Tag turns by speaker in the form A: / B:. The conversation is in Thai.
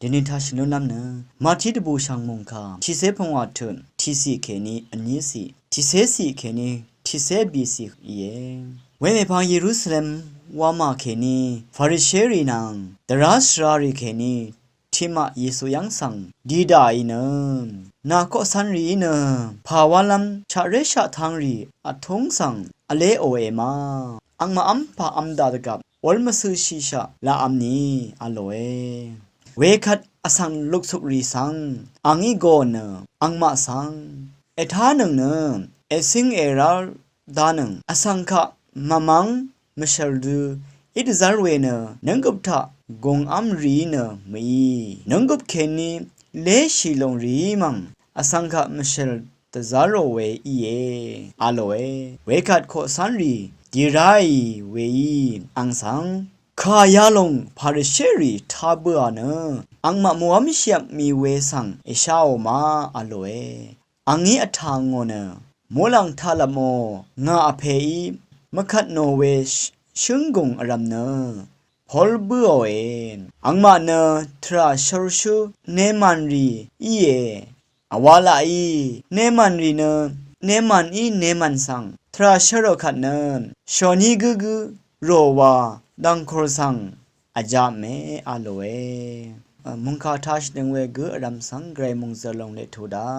A: ဒီနေ့ထားရှင်လို့နမ်းနမာတီတဘူဆောင်မုံခါတီစဲဖုံဝါထွန်းတီစီခဲနီအနည်းစီတီစဲစီခဲနီတီစဲဘီစီယေဝဲမေဖောင်ယေရုရှလမ်ဝါမခဲနီဖာရိရှေရီနန်ဒရတ်ရာရီခဲနီทีมาเยซูยังสั่งดีดายเนนาก็สันรีเนภาวะลัมชะเรชะทางรีอทงสั่งอเลโอเอมาอังมาอัมพาอัมดาดกับวอลมาซือชีชะลาอัมนีอโลเอเวคัดอสังลุกสุรีสังอังอีโกเนอังมาสังเอทานึงเนเอซิงเอราดานึงอสังคะมะมังมะเชลดูอิดซาร์เวเนนังกับทะกงอัมรีเนมีนังกับเคนนีเลชิลงรีมังอสังคะมะเชลตะซาโรเวอีเออาโลเอเวคัดโคสันรีดีไรเวอีอังสังขายาลงพาริเชรีทาเบอเนอังมะมัวมิเชียมีเวสังเอชาโอมาอาโลเออังนี้อทางโงเนโมลังทาลโมงาอเพอีมะคัดโนเวชึงกงอรัมเนพอลเบือเอนอังมาเนทราชรชูเนมันรีอีเออวาลาอีเนมันรีเนเนมันอีเนมันสังทราชรคัดเนชอนีกึกโรวาดังโครสังอาจาเมอาโลเอมุงคาทัชดึงเวกอรัมสังไกรมุงเซลงเลทูดา